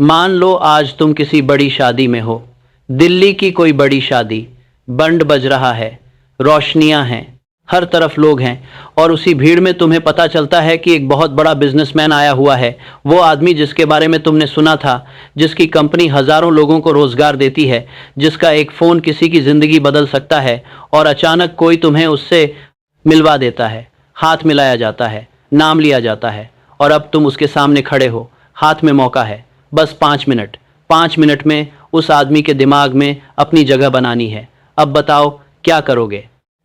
मान लो आज तुम किसी बड़ी शादी में हो, दिल्ली की कोई बड़ी शादी, बैंड बज रहा है, रोशनियां हैं, हर तरफ लोग हैं, और उसी भीड़ में तुम्हें पता चलता है कि एक बहुत बड़ा बिजनेसमैन आया हुआ है। वो आदमी जिसके बारे में तुमने सुना था, जिसकी कंपनी हजारों लोगों को रोजगार देती है, जिसका एक फोन किसी की जिंदगी बदल सकता है, और अचानक कोई तुम्हें उससे मिलवा देता है, हाथ मिलाया जाता है, नाम लिया जाता है, और अब तुम उसके सामने खड़े हो, हाथ में मौका है, बस 5 मिनट। 5 मिनट में उस आदमी के दिमाग में अपनी जगह बनानी है। अब बताओ क्या करोगे?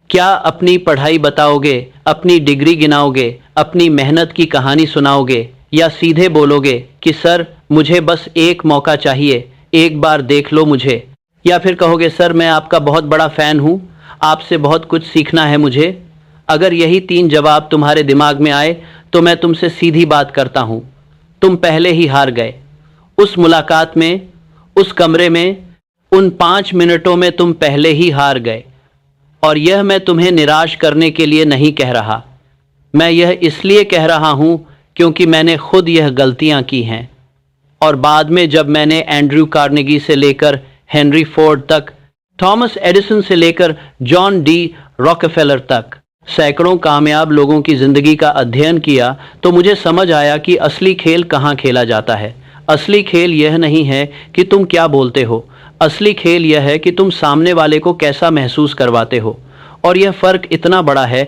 क्या अपनी पढ़ाई बताओगे, अपनी डिग्री गिनाओगे, अपनी मेहनत की कहानी सुनाओगे, या सीधे बोलोगे कि सर मुझे बस एक मौका चाहिए, एक बार देख लो मुझे? या फिर कहोगे सर मैं आपका बहुत बड़ा फ़ैन हूँ, आपसे बहुत कुछ सीखना है मुझे? अगर यही 3 जवाब तुम्हारे दिमाग में आए तो मैं तुमसे सीधी बात करता हूँ, तुम पहले ही हार गए। उस मुलाकात में, उस कमरे में, उन 5 मिनटों में तुम पहले ही हार गए। और यह मैं तुम्हें निराश करने के लिए नहीं कह रहा, मैं यह इसलिए कह रहा हूं क्योंकि मैंने खुद यह गलतियां की हैं। और बाद में जब मैंने एंड्रयू कार्नेगी से लेकर हेनरी फोर्ड तक, थॉमस एडिसन से लेकर जॉन डी रॉकफेलर तक सैकड़ों कामयाब लोगों की जिंदगी का अध्ययन किया, तो मुझे समझ आया कि असली खेल कहाँ खेला जाता है। असली खेल यह नहीं है कि तुम क्या बोलते हो, असली खेल यह है कि तुम सामने वाले को कैसा महसूस करवाते हो। और यह फर्क इतना बड़ा है,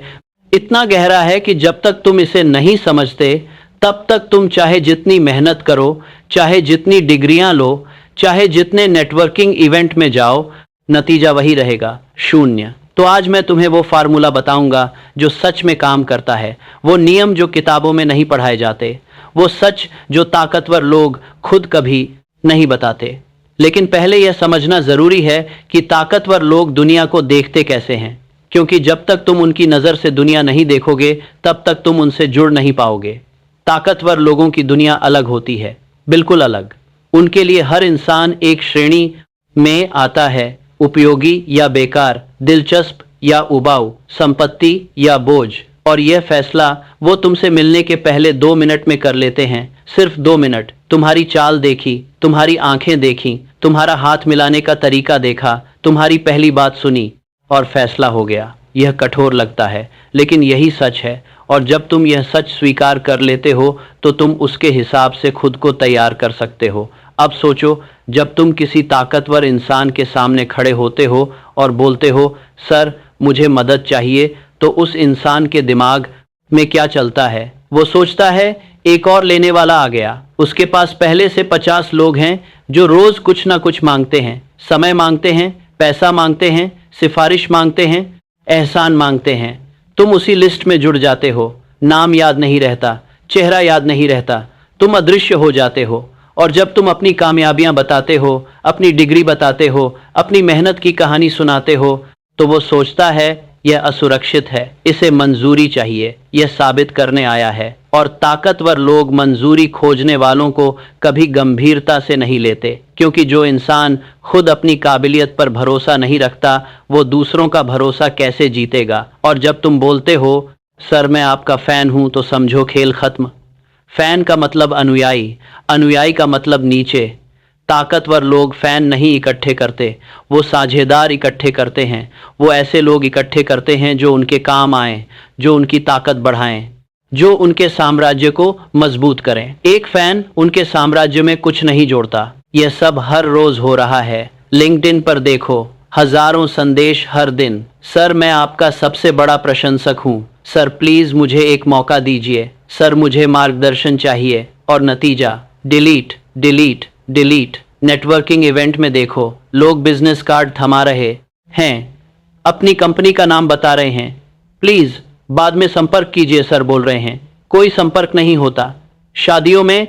इतना गहरा है कि जब तक तुम इसे नहीं समझते, तब तक तुम चाहे जितनी मेहनत करो, चाहे जितनी डिग्रियां लो, चाहे जितने नेटवर्किंग इवेंट में जाओ, नतीजा वही रहेगा, शून्य। तो आज मैं तुम्हें वो फार्मूला बताऊंगा जो सच में काम करता है, वो नियम जो किताबों में नहीं पढ़ाए जाते, वो सच जो ताकतवर लोग खुद कभी नहीं बताते। लेकिन पहले यह समझना जरूरी है कि ताकतवर लोग दुनिया को देखते कैसे हैं, क्योंकि जब तक तुम उनकी नज़र से दुनिया नहीं देखोगे, तब तक तुम उनसे जुड़ नहीं पाओगे। ताकतवर लोगों की दुनिया अलग होती है, बिल्कुल अलग। उनके लिए हर इंसान एक श्रेणी में आता है, उपयोगी या बेकार, दिलचस्प या उबाऊ, संपत्ति या बोझ। और यह फैसला वो तुमसे मिलने के पहले 2 मिनट में कर लेते हैं, सिर्फ 2 मिनट। तुम्हारी चाल देखी, तुम्हारी आंखें देखी, तुम्हारा हाथ मिलाने का तरीका देखा, तुम्हारी पहली बात सुनी, और फैसला हो गया। यह कठोर लगता है, लेकिन यही सच है। और जब तुम यह सच स्वीकार कर लेते हो, तो तुम उसके हिसाब से खुद को तैयार कर सकते हो। अब सोचो, जब तुम किसी ताकतवर इंसान के सामने खड़े होते हो और बोलते हो सर मुझे मदद चाहिए, तो उस इंसान के दिमाग में क्या चलता है? वो सोचता है एक और लेने वाला आ गया, उसके पास पहले से 50 लोग हैं जो रोज कुछ ना कुछ मांगते हैं, समय मांगते हैं, पैसा मांगते हैं, सिफारिश मांगते हैं, एहसान मांगते हैं। तुम उसी लिस्ट में जुड़ जाते हो, नाम याद नहीं रहता, चेहरा याद नहीं रहता, तुम अदृश्य हो जाते हो। और जब तुम अपनी कामयाबियां बताते हो, अपनी डिग्री बताते हो, अपनी मेहनत की कहानी सुनाते हो, तो वो सोचता है यह असुरक्षित है, इसे मंजूरी चाहिए, यह साबित करने आया है। और ताकतवर लोग मंजूरी खोजने वालों को कभी गंभीरता से नहीं लेते, क्योंकि जो इंसान खुद अपनी काबिलियत पर भरोसा नहीं रखता, वो दूसरों का भरोसा कैसे जीतेगा? और जब तुम बोलते हो सर मैं आपका फ़ैन हूं, तो समझो खेल खत्म। फैन का मतलब अनुयायी, अनुयायी का मतलब नीचे। ताकतवर लोग फैन नहीं इकट्ठे करते, वो साझेदार इकट्ठे करते हैं। वो ऐसे लोग इकट्ठे करते हैं जो उनके काम आएं, जो उनकी ताकत बढ़ाएं, जो उनके साम्राज्य को मजबूत करें। एक फैन उनके साम्राज्य में कुछ नहीं जोड़ता। यह सब हर रोज हो रहा है। लिंक्डइन पर देखो, हजारों संदेश हर दिन, सर मैं आपका सबसे बड़ा प्रशंसक हूँ, सर प्लीज मुझे एक मौका दीजिए, सर मुझे मार्गदर्शन चाहिए। और नतीजा delete, delete, delete. Networking event में देखो, लोग बिजनेस कार्ड थमा रहे हैं, अपनी कंपनी का नाम बता रहे हैं, प्लीज बाद में संपर्क कीजिए सर बोल रहे हैं, कोई संपर्क नहीं होता। शादियों में,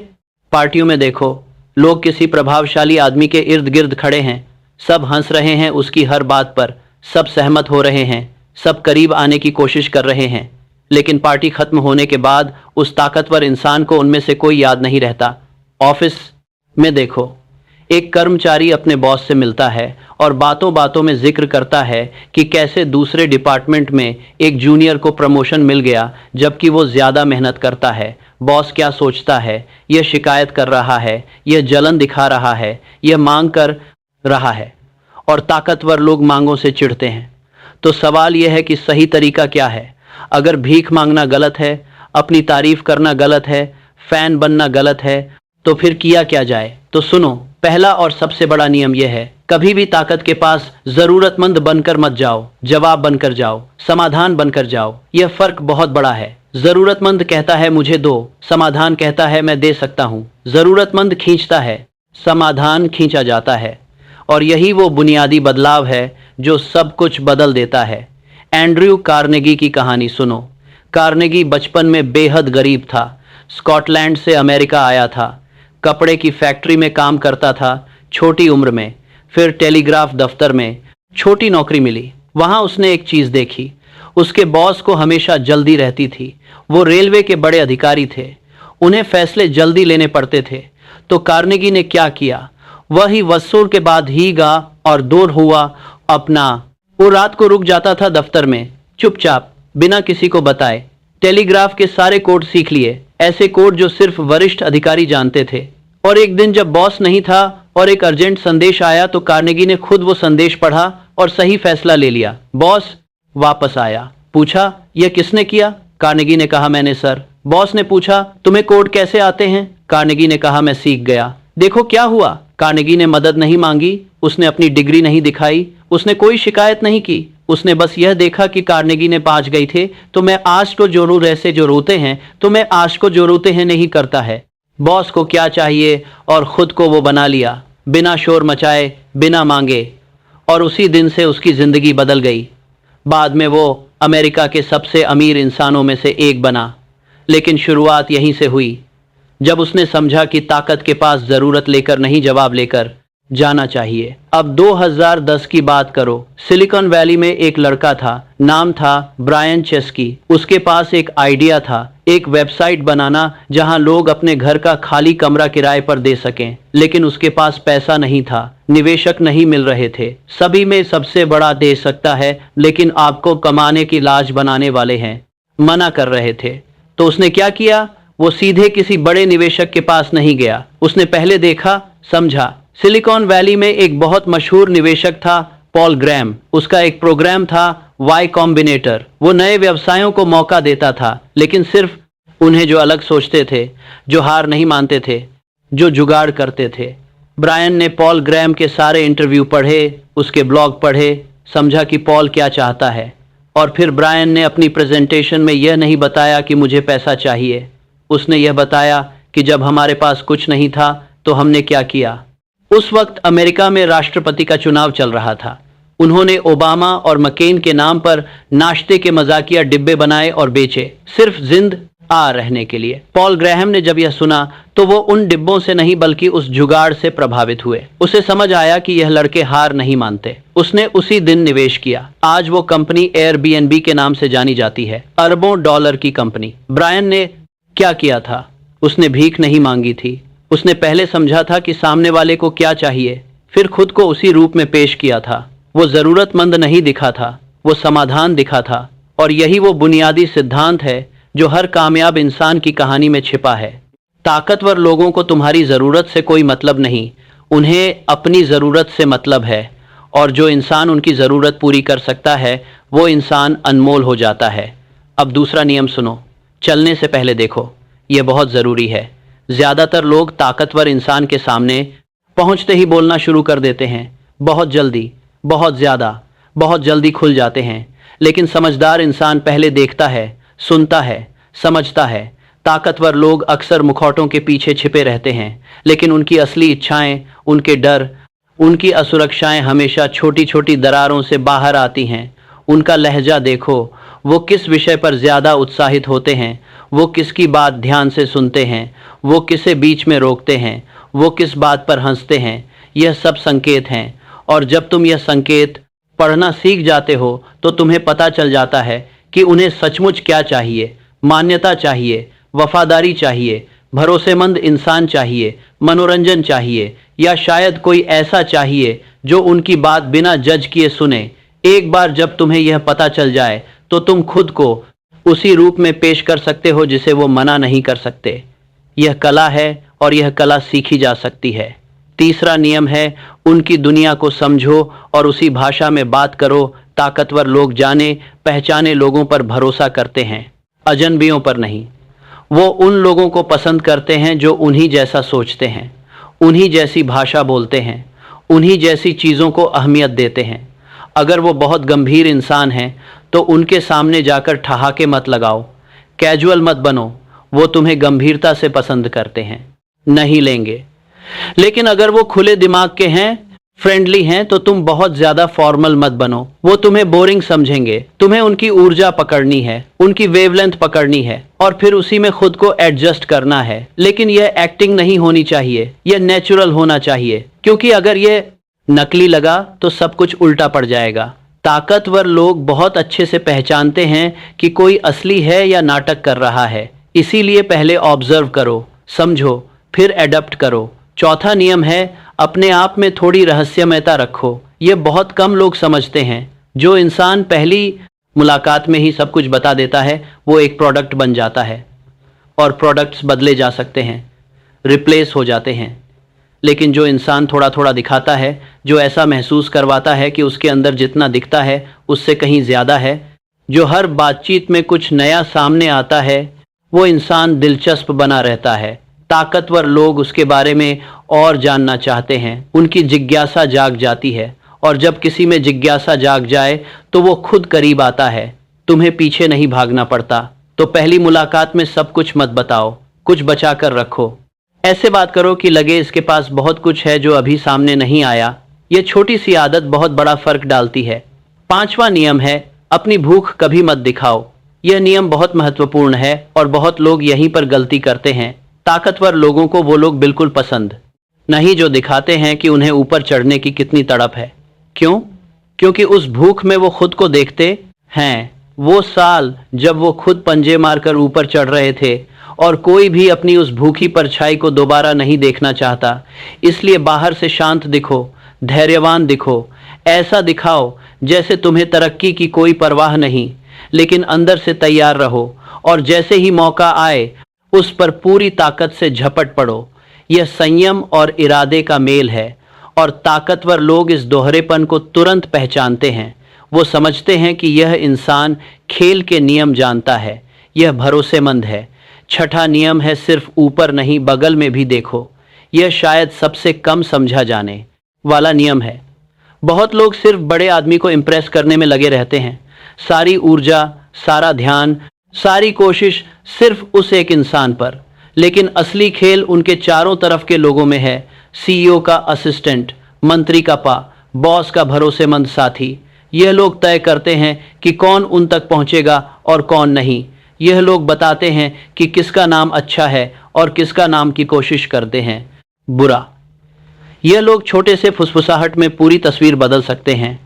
पार्टियों में देखो, लोग किसी प्रभावशाली आदमी के इर्द गिर्द खड़े हैं, सब हंस रहे हैं उसकी हर बात पर, सब सहमत हो रहे हैं, सब करीब आने की कोशिश कर रहे हैं, लेकिन पार्टी खत्म होने के बाद उस ताकतवर इंसान को उनमें से कोई याद नहीं रहता। ऑफिस में देखो, एक कर्मचारी अपने बॉस से मिलता है और बातों बातों में जिक्र करता है कि कैसे दूसरे डिपार्टमेंट में एक जूनियर को प्रमोशन मिल गया जबकि वो ज़्यादा मेहनत करता है। बॉस क्या सोचता है, यह शिकायत कर रहा है, यह जलन दिखा रहा है, यह मांग कर रहा है, और ताकतवर लोग मांगों से चिढ़ते हैं। तो सवाल यह है कि सही तरीका क्या है? अगर भीख मांगना गलत है, अपनी तारीफ करना गलत है, फैन बनना गलत है, तो फिर किया क्या जाए? तो सुनो, पहला और सबसे बड़ा नियम यह है, कभी भी ताकत के पास जरूरतमंद बनकर मत जाओ, जवाब बनकर जाओ, समाधान बनकर जाओ। यह फर्क बहुत बड़ा है। जरूरतमंद कहता है मुझे दो, समाधान कहता है मैं दे सकता हूँ। जरूरतमंद खींचता है, समाधान खींचा जाता है, और यही वो बुनियादी बदलाव है जो सब कुछ बदल देता है। एंड्रयू कार्नेगी की कहानी सुनो। कार्नेगी बचपन में बेहद गरीब था। स्कॉटलैंड से अमेरिका आया था। कपड़े की फैक्ट्री में काम करता था छोटी उम्र में। फिर टेलीग्राफ दफ्तर में छोटी नौकरी मिली। वहाँ उसने एक चीज़ देखी, उसके बॉस को हमेशा जल्दी रहती थी। वो रेलवे के बड़े अधिकारी थे, उन्हें फैसले जल्दी लेने पड़ते थे। तो कार्नेगी ने क्या किया? वही वसूल के बाद ही गा और दूर हुआ अपना। वो रात को रुक जाता था दफ्तर में, चुपचाप, बिना किसी को बताए। टेलीग्राफ के सारे कोड सीख लिए, ऐसे कोड जो सिर्फ वरिष्ठ अधिकारी जानते थे। और एक दिन जब बॉस नहीं था और एक अर्जेंट संदेश आया तो कार्नेगी ने खुद वो संदेश पढ़ा और सही फैसला ले लिया। बॉस वापस आया, पूछा यह किसने किया? कार्नेगी ने कहा मैंने सर। बॉस ने पूछा तुम्हें कोड कैसे आते हैं? कार्नेगी ने कहा मैं सीख गया। देखो क्या हुआ। कार्नेगी ने मदद नहीं मांगी, उसने अपनी डिग्री नहीं दिखाई, उसने कोई शिकायत नहीं की। उसने बस यह देखा कि कार्नेगी ने 5 गई थे तो मैं आज को जो रू ऐसे जो रोते हैं तो मैं आज को जो रोते हैं नहीं करता है। बॉस को क्या चाहिए और खुद को वो बना लिया, बिना शोर मचाए, बिना मांगे। और उसी दिन से उसकी ज़िंदगी बदल गई। बाद में वो अमेरिका के सबसे अमीर इंसानों में से एक बना। लेकिन शुरुआत यहीं से हुई, जब उसने समझा कि ताकत के पास ज़रूरत लेकर नहीं जवाब लेकर जाना चाहिए। अब 2010 की बात करो। सिलिकॉन वैली में एक लड़का था, नाम था ब्रायन चेस्की। उसके पास एक आइडिया था, एक वेबसाइट बनाना जहां लोग अपने घर का खाली कमरा किराए पर दे सकें। लेकिन उसके पास पैसा नहीं था, निवेशक नहीं मिल रहे थे। सभी में सबसे बड़ा दे सकता है लेकिन आपको कमाने की लाज बनाने वाले हैं, मना कर रहे थे। तो उसने क्या किया? वो सीधे किसी बड़े निवेशक के पास नहीं गया। उसने पहले देखा, समझा। सिलिकॉन वैली में एक बहुत मशहूर निवेशक था, पॉल ग्रैम। उसका एक प्रोग्राम था वाई कॉम्बिनेटर। वो नए व्यवसायों को मौका देता था, लेकिन सिर्फ उन्हें जो अलग सोचते थे, जो हार नहीं मानते थे, जो जुगाड़ करते थे। ब्रायन ने पॉल ग्रैम के सारे इंटरव्यू पढ़े, उसके ब्लॉग पढ़े, समझा कि पॉल क्या चाहता है। और फिर ब्रायन ने अपनी प्रेजेंटेशन में यह नहीं बताया कि मुझे पैसा चाहिए। उसने यह बताया कि जब हमारे पास कुछ नहीं था तो हमने क्या किया। उस वक्त अमेरिका में राष्ट्रपति का चुनाव चल रहा था। उन्होंने ओबामा और मकेन के नाम पर नाश्ते के मजाकिया डिब्बे बनाए और बेचे, सिर्फ जिंद आ रहने के लिए। पॉल ग्रैहम ने जब यह सुना तो वो उन डिब्बों से नहीं बल्कि उस जुगाड़ से प्रभावित हुए। उसे समझ आया कि यह लड़के हार नहीं मानते। उसने उसी दिन निवेश किया। आज वो कंपनी एयरबीएनबी के नाम से जानी जाती है, अरबों डॉलर की कंपनी। ब्रायन ने क्या किया था? उसने भीख नहीं मांगी थी। उसने पहले समझा था कि सामने वाले को क्या चाहिए, फिर खुद को उसी रूप में पेश किया था। वो ज़रूरतमंद नहीं दिखा था, वो समाधान दिखा था। और यही वो बुनियादी सिद्धांत है जो हर कामयाब इंसान की कहानी में छिपा है। ताकतवर लोगों को तुम्हारी ज़रूरत से कोई मतलब नहीं, उन्हें अपनी ज़रूरत से मतलब है। और जो इंसान उनकी ज़रूरत पूरी कर सकता है वो इंसान अनमोल हो जाता है। अब दूसरा नियम सुनो, चलने से पहले देखो। यह बहुत ज़रूरी है। ज़्यादातर लोग ताकतवर इंसान के सामने पहुंचते ही बोलना शुरू कर देते हैं, बहुत जल्दी, बहुत ज़्यादा, बहुत जल्दी खुल जाते हैं। लेकिन समझदार इंसान पहले देखता है, सुनता है, समझता है। ताकतवर लोग अक्सर मुखौटों के पीछे छिपे रहते हैं, लेकिन उनकी असली इच्छाएं, उनके डर, उनकी असुरक्षाएं हमेशा छोटी छोटी दरारों से बाहर आती हैं। उनका लहजा देखो, वो किस विषय पर ज़्यादा उत्साहित होते हैं, वो किसकी बात ध्यान से सुनते हैं, वो किसे बीच में रोकते हैं, वो किस बात पर हंसते हैं। यह सब संकेत हैं। और जब तुम यह संकेत पढ़ना सीख जाते हो तो तुम्हें पता चल जाता है कि उन्हें सचमुच क्या चाहिए। मान्यता चाहिए, वफादारी चाहिए, भरोसेमंद इंसान चाहिए, मनोरंजन चाहिए, या शायद कोई ऐसा चाहिए जो उनकी बात बिना जज किए सुने। एक बार जब तुम्हें यह पता चल जाए तो तुम खुद को उसी रूप में पेश कर सकते हो जिसे वो मना नहीं कर सकते। यह कला है और यह कला सीखी जा सकती है। तीसरा नियम है, उनकी दुनिया को समझो और उसी भाषा में बात करो। ताकतवर लोग जाने पहचाने लोगों पर भरोसा करते हैं, अजनबियों पर नहीं। वो उन लोगों को पसंद करते हैं जो उन्हीं जैसा सोचते हैं, उन्हीं जैसी भाषा बोलते हैं, उन्हीं जैसी चीज़ों को अहमियत देते हैं। अगर वो बहुत गंभीर इंसान हैं तो उनके सामने जाकर ठहाके मत लगाओ, कैजुअल मत बनो। वो तुम्हें गंभीरता से पसंद करते हैं, नहीं लेंगे। लेकिन अगर वो खुले दिमाग के हैं, फ्रेंडली हैं, तो तुम बहुत ज्यादा फॉर्मल मत बनो। वो तुम्हें बोरिंग समझेंगे। तुम्हें उनकी ऊर्जा पकड़नी है, उनकी वेवलेंथ पकड़नी है और फिर उसी में खुद को एडजस्ट करना है। लेकिन यह एक्टिंग नहीं होनी चाहिए, यह नेचुरल होना चाहिए, क्योंकि अगर यह नकली लगा तो सब कुछ उल्टा पड़ जाएगा। ताकतवर लोग बहुत अच्छे से पहचानते हैं कि कोई असली है या नाटक कर रहा है। इसीलिए पहले ऑब्जर्व करो, समझो, फिर एडप्ट करो। चौथा नियम है, अपने आप में थोड़ी रहस्यमयता रखो। ये बहुत कम लोग समझते हैं। जो इंसान पहली मुलाकात में ही सब कुछ बता देता है वो एक प्रोडक्ट बन जाता है, और प्रोडक्ट्स बदले जा सकते हैं, रिप्लेस हो जाते हैं। लेकिन जो इंसान थोड़ा थोड़ा दिखाता है, जो ऐसा महसूस करवाता है कि उसके अंदर जितना दिखता है उससे कहीं ज़्यादा है, जो हर बातचीत में कुछ नया सामने आता है, वो इंसान दिलचस्प बना रहता है। ताकतवर लोग उसके बारे में और जानना चाहते हैं, उनकी जिज्ञासा जाग जाती है, और जब किसी में जिज्ञासा जाग जाए तो वो खुद करीब आता है। तुम्हें पीछे नहीं भागना पड़ता। तो पहली मुलाकात में सब कुछ मत बताओ, कुछ बचा कर रखो। ऐसे बात करो कि लगे इसके पास बहुत कुछ है जो अभी सामने नहीं आया। यह छोटी सी आदत बहुत बड़ा फर्क डालती है। पांचवा नियम है, अपनी भूख कभी मत दिखाओ। यह नियम बहुत महत्वपूर्ण है और बहुत लोग यहीं पर गलती करते हैं। ताकतवर लोगों को वो लोग बिल्कुल पसंद नहीं जो दिखाते हैं कि उन्हें ऊपर चढ़ने की कितनी तड़प है। क्यों? क्योंकि उस भूख में वो खुद को देखते हैं। वो साल जब वो खुद पंजे मारकर ऊपर चढ़ रहे थे, और कोई भी अपनी उस भूखी परछाई को दोबारा नहीं देखना चाहता। इसलिए बाहर से शांत दिखो, धैर्यवान दिखो, ऐसा दिखाओ जैसे तुम्हें तरक्की की कोई परवाह नहीं, लेकिन अंदर से तैयार रहो, और जैसे ही मौका आए उस पर पूरी ताकत से झपट पड़ो। यह संयम और इरादे का मेल है, और ताकतवर लोग इस दोहरेपन को तुरंत पहचानते हैं। वो समझते हैं कि यह इंसान खेल के नियम जानता है, यह भरोसेमंद है। छठा नियम है, सिर्फ ऊपर नहीं बगल में भी देखो। यह शायद सबसे कम समझा जाने वाला नियम है। बहुत लोग सिर्फ बड़े आदमी को इम्प्रेस करने में लगे रहते हैं। सारी ऊर्जा, सारा ध्यान, सारी कोशिश सिर्फ उस एक इंसान पर। लेकिन असली खेल उनके चारों तरफ के लोगों में है। सीईओ का असिस्टेंट, मंत्री का पा, बॉस का भरोसेमंद साथी। यह लोग तय करते हैं कि कौन उन तक पहुंचेगा और कौन नहीं। यह लोग बताते हैं कि किसका नाम अच्छा है और किसका नाम की कोशिश करते हैं बुरा। यह लोग छोटे से फुसफुसाहट में पूरी तस्वीर बदल सकते हैं।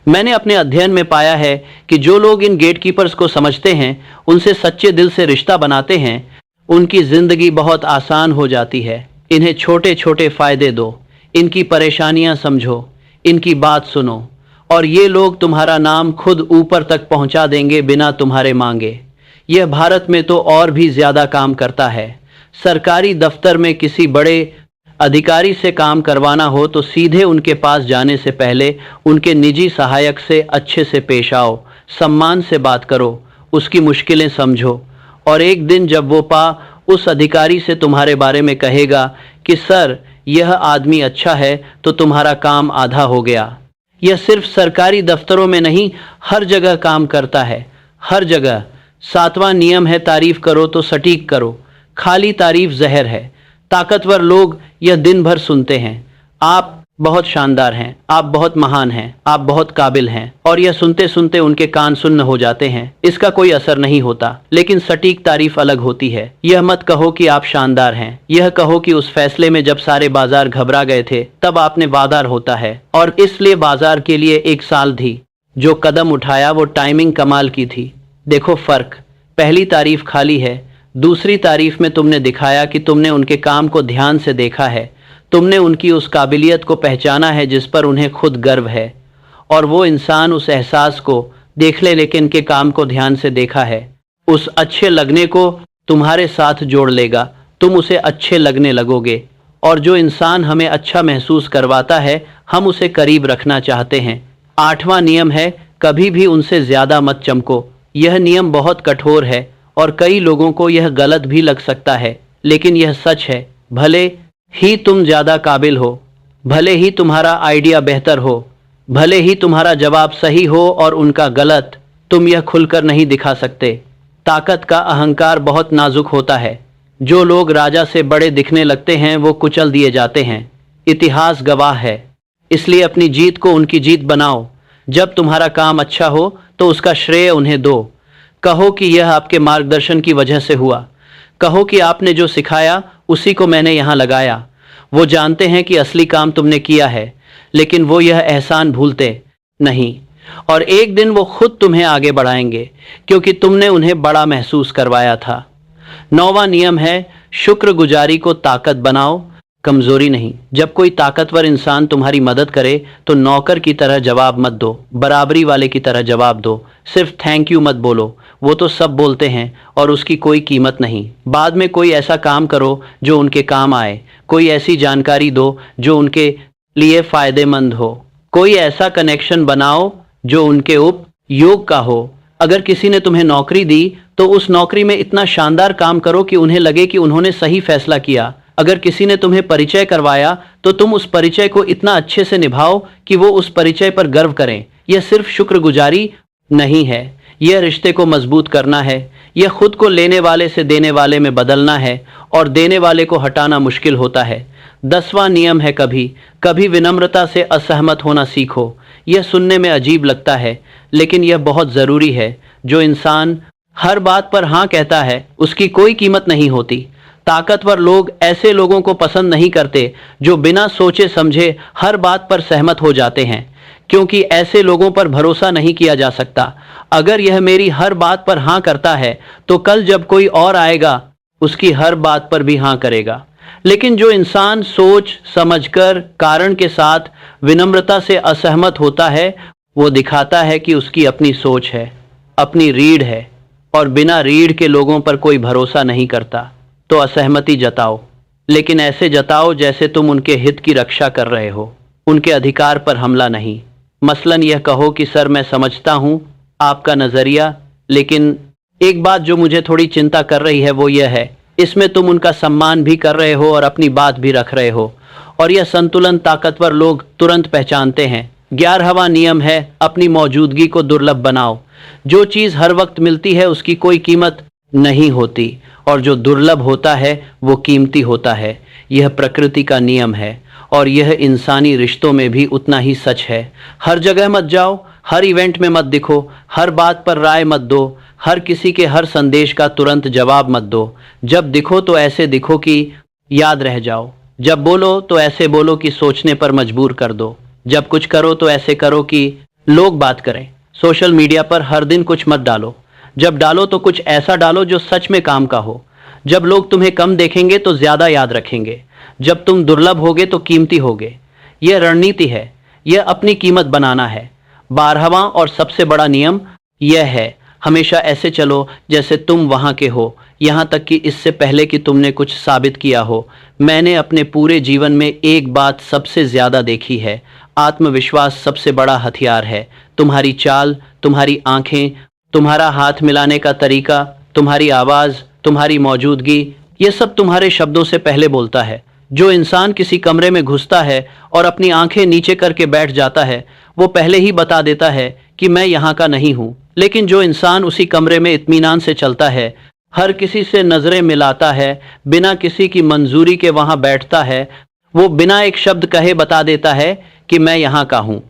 मैंने अपने अध्ययन में पाया है कि जो लोग इन गेटकीपर्स को समझते हैं, उनसे सच्चे दिल से रिश्ता बनाते हैं, उनकी जिंदगी बहुत आसान हो जाती है। इन्हें छोटे छोटे फायदे दो, इनकी परेशानियां समझो, इनकी बात सुनो, और ये लोग तुम्हारा नाम खुद ऊपर तक पहुंचा देंगे बिना तुम्हारे मांगे। यह भारत में तो और भी ज्यादा काम करता है। सरकारी दफ्तर में किसी बड़े अधिकारी से काम करवाना हो तो सीधे उनके पास जाने से पहले उनके निजी सहायक से अच्छे से पेश आओ, सम्मान से बात करो, उसकी मुश्किलें समझो, और एक दिन जब वो पा उस अधिकारी से तुम्हारे बारे में कहेगा कि सर यह आदमी अच्छा है, तो तुम्हारा काम आधा हो गया। यह सिर्फ सरकारी दफ्तरों में नहीं, हर जगह काम करता है, हर जगह। सातवां नियम है, तारीफ करो तो सटीक करो, खाली तारीफ जहर है। ताकतवर लोग यह दिन भर सुनते हैं, आप बहुत शानदार हैं, आप बहुत महान हैं, आप बहुत काबिल हैं, और यह सुनते सुनते उनके कान सुन्न हो जाते हैं। इसका कोई असर नहीं होता। लेकिन सटीक तारीफ अलग होती है। यह मत कहो कि आप शानदार हैं, यह कहो कि उस फैसले में जब सारे बाजार घबरा गए थे तब आपने वादार होता है, और इसलिए बाजार के लिए 1 साल थी। जो कदम उठाया वो टाइमिंग कमाल की थी। देखो फर्क, पहली तारीफ खाली है, दूसरी तारीफ में तुमने दिखाया कि तुमने उनके काम को ध्यान से देखा है, तुमने उनकी उस काबिलियत को पहचाना है जिस पर उन्हें खुद गर्व है, और वो इंसान उस एहसास को देख ले लेकिन के काम को ध्यान से देखा है, उस अच्छे लगने को तुम्हारे साथ जोड़ लेगा, तुम उसे अच्छे लगने लगोगे। और जो इंसान हमें अच्छा महसूस करवाता है हम उसे करीब रखना चाहते हैं। 8वां नियम है, कभी भी उनसे ज़्यादा मत चमको। यह नियम बहुत कठोर है और कई लोगों को यह गलत भी लग सकता है, लेकिन यह सच है। भले ही तुम ज़्यादा काबिल हो, भले ही तुम्हारा आइडिया बेहतर हो, भले ही तुम्हारा जवाब सही हो और उनका गलत, तुम यह खुलकर नहीं दिखा सकते। ताकत का अहंकार बहुत नाजुक होता है। जो लोग राजा से बड़े दिखने लगते हैं वो कुचल दिए जाते हैं, इतिहास गवाह है। इसलिए अपनी जीत को उनकी जीत बनाओ। जब तुम्हारा काम अच्छा हो तो उसका श्रेय उन्हें दो। कहो कि यह आपके मार्गदर्शन की वजह से हुआ। कहो कि आपने जो सिखाया उसी को मैंने यहाँ लगाया। वो जानते हैं कि असली काम तुमने किया है, लेकिन वो यह एहसान भूलते नहीं, और एक दिन वो खुद तुम्हें आगे बढ़ाएंगे क्योंकि तुमने उन्हें बड़ा महसूस करवाया था। 9वां नियम है, शुक्रगुजारी को ताकत बनाओ, कमजोरी नहीं। जब कोई ताकतवर इंसान तुम्हारी मदद करे तो नौकर की तरह जवाब मत दो, बराबरी वाले की तरह जवाब दो। सिर्फ थैंक यू मत बोलो, वो तो सब बोलते हैं और उसकी कोई कीमत नहीं। बाद में कोई ऐसा काम करो जो उनके काम आए, कोई ऐसी जानकारी दो जो उनके लिए फायदेमंद हो, कोई ऐसा कनेक्शन बनाओ जो उनके उपयोग का हो। अगर किसी ने तुम्हें नौकरी दी तो उस नौकरी में इतना शानदार काम करो कि उन्हें लगे कि उन्होंने सही फैसला किया। अगर किसी ने तुम्हें परिचय करवाया तो तुम उस परिचय को इतना अच्छे से निभाओ कि वो उस परिचय पर गर्व करें। यह सिर्फ शुक्रगुजारी नहीं है, यह रिश्ते को मजबूत करना है। यह खुद को लेने वाले से देने वाले में बदलना है, और देने वाले को हटाना मुश्किल होता है। 10वां नियम है, कभी कभी विनम्रता से असहमत होना सीखो। यह सुनने में अजीब लगता है, लेकिन यह बहुत ज़रूरी है। जो इंसान हर बात पर हाँ कहता है उसकी कोई कीमत नहीं होती। ताकतवर लोग ऐसे लोगों को पसंद नहीं करते जो बिना सोचे समझे हर बात पर सहमत हो जाते हैं, क्योंकि ऐसे लोगों पर भरोसा नहीं किया जा सकता। अगर यह मेरी हर बात पर हाँ करता है तो कल जब कोई और आएगा उसकी हर बात पर भी हाँ करेगा। लेकिन जो इंसान सोच समझकर कारण के साथ विनम्रता से असहमत होता है वो दिखाता है कि उसकी अपनी सोच है, अपनी रीढ़ है, और बिना रीढ़ के लोगों पर कोई भरोसा नहीं करता। तो असहमति जताओ, लेकिन ऐसे जताओ जैसे तुम उनके हित की रक्षा कर रहे हो, उनके अधिकार पर हमला नहीं। मसलन यह कहो कि सर मैं समझता हूँ आपका नज़रिया, लेकिन एक बात जो मुझे थोड़ी चिंता कर रही है वो यह है, इसमें तुम उनका सम्मान भी कर रहे हो और अपनी बात भी रख रहे हो, और यह संतुलन ताकतवर लोग तुरंत पहचानते हैं। 11वां नियम है, अपनी मौजूदगी को दुर्लभ बनाओ। जो चीज़ हर वक्त मिलती है उसकी कोई कीमत नहीं होती, और जो दुर्लभ होता है वो कीमती होता है। यह प्रकृति का नियम है और यह इंसानी रिश्तों में भी उतना ही सच है। हर जगह मत जाओ, हर इवेंट में मत दिखो, हर बात पर राय मत दो, हर किसी के हर संदेश का तुरंत जवाब मत दो। जब दिखो तो ऐसे दिखो कि याद रह जाओ, जब बोलो तो ऐसे बोलो कि सोचने पर मजबूर कर दो, जब कुछ करो तो ऐसे करो कि लोग बात करें। सोशल मीडिया पर हर दिन कुछ मत डालो, जब डालो तो कुछ ऐसा डालो जो सच में काम का हो। जब लोग तुम्हें कम देखेंगे तो ज़्यादा याद रखेंगे, जब तुम दुर्लभ होगे तो कीमती होगे। यह रणनीति है, यह अपनी कीमत बनाना है। 12वां और सबसे बड़ा नियम यह है, हमेशा ऐसे चलो जैसे तुम वहाँ के हो, यहाँ तक कि इससे पहले कि तुमने कुछ साबित किया हो। मैंने अपने पूरे जीवन में एक बात सबसे ज़्यादा देखी है, आत्मविश्वास सबसे बड़ा हथियार है। तुम्हारी चाल, तुम्हारी आंखें, तुम्हारा हाथ मिलाने का तरीका, तुम्हारी आवाज़, तुम्हारी मौजूदगी, ये सब तुम्हारे शब्दों से पहले बोलता है। जो इंसान किसी कमरे में घुसता है और अपनी आंखें नीचे करके बैठ जाता है वो पहले ही बता देता है कि मैं यहाँ का नहीं हूँ। लेकिन जो इंसान उसी कमरे में इत्मीनान से चलता है, हर किसी से नज़रें मिलाता है, बिना किसी की मंजूरी के वहाँ बैठता है, वो बिना एक शब्द कहे बता देता है कि मैं यहाँ का हूँ,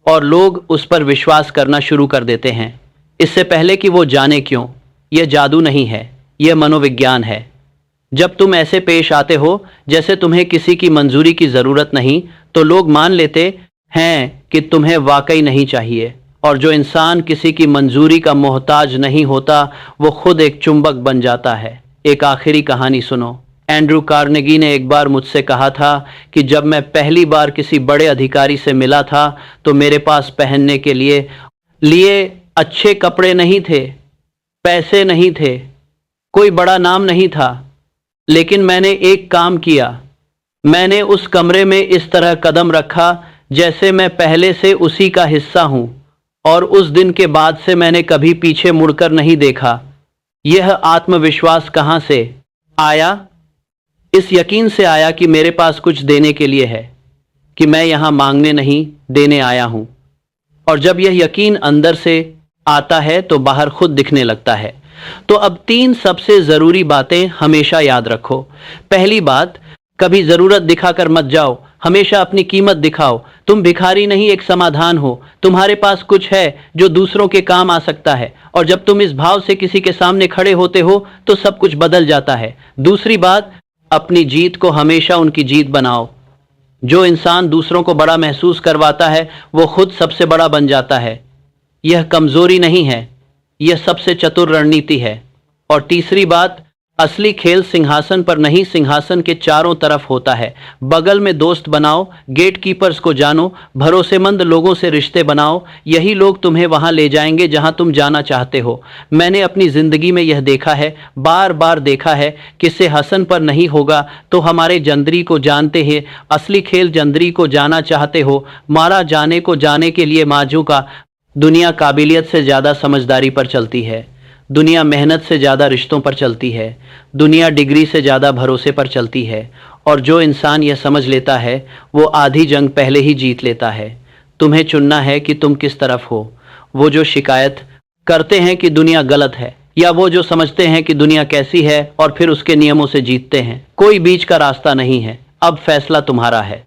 और लोग उस पर विश्वास करना शुरू कर देते हैं इससे पहले कि वो जाने क्यों। यह जादू नहीं है, यह मनोविज्ञान है। जब तुम ऐसे पेश आते हो जैसे तुम्हें किसी की मंजूरी की ज़रूरत नहीं, तो लोग मान लेते हैं कि तुम्हें वाकई नहीं चाहिए। और जो इंसान किसी की मंजूरी का मोहताज नहीं होता वो खुद एक चुंबक बन जाता है। एक आखिरी कहानी सुनो। एंड्रू कार्नेगी ने एक बार मुझसे कहा था कि जब मैं पहली बार किसी बड़े अधिकारी से मिला था तो मेरे पास पहनने के लिए अच्छे कपड़े नहीं थे, पैसे नहीं थे, कोई बड़ा नाम नहीं था, लेकिन मैंने एक काम किया। मैंने उस कमरे में इस तरह कदम रखा जैसे मैं पहले से उसी का हिस्सा हूं, और उस दिन के बाद से मैंने कभी पीछे मुड़कर नहीं देखा। यह आत्मविश्वास कहां से आया? इस यकीन से आया कि मेरे पास कुछ देने के लिए है, कि मैं यहां मांगने नहीं, देने आया हूं। और जब यह यकीन अंदर से आता है तो बाहर खुद दिखने लगता है। तो अब 3 सबसे जरूरी बातें हमेशा याद रखो। पहली बात, कभी जरूरत दिखाकर मत जाओ, हमेशा अपनी कीमत दिखाओ। तुम भिखारी नहीं, एक समाधान हो। तुम्हारे पास कुछ है जो दूसरों के काम आ सकता है, और जब तुम इस भाव से किसी के सामने खड़े होते हो तो सब कुछ बदल जाता है। दूसरी बात, अपनी जीत को हमेशा उनकी जीत बनाओ। जो इंसान दूसरों को बड़ा महसूस करवाता है वो खुद सबसे बड़ा बन जाता है। यह कमजोरी नहीं है, यह सबसे चतुर रणनीति है। और तीसरी बात, असली खेल सिंहासन पर नहीं, सिंहासन के चारों तरफ होता है। बगल में दोस्त बनाओ, गेटकीपर्स को जानो, भरोसेमंद लोगों से रिश्ते बनाओ। यही लोग तुम्हें वहां ले जाएंगे जहां तुम जाना चाहते हो। मैंने अपनी जिंदगी में यह देखा है, बार बार देखा है। कि सिंहासन पर नहीं होगा तो हमारे जंदरी को जानते हैं। असली खेल जंदरी को जाना चाहते हो, मारा जाने को जाने के लिए माजू का। दुनिया काबिलियत से ज़्यादा समझदारी पर चलती है, दुनिया मेहनत से ज़्यादा रिश्तों पर चलती है, दुनिया डिग्री से ज़्यादा भरोसे पर चलती है। और जो इंसान यह समझ लेता है वो आधी जंग पहले ही जीत लेता है। तुम्हें चुनना है कि तुम किस तरफ हो। वो जो शिकायत करते हैं कि दुनिया गलत है, या वो जो समझते हैं कि दुनिया कैसी है और फिर उसके नियमों से जीतते हैं। कोई बीच का रास्ता नहीं है। अब फैसला तुम्हारा है।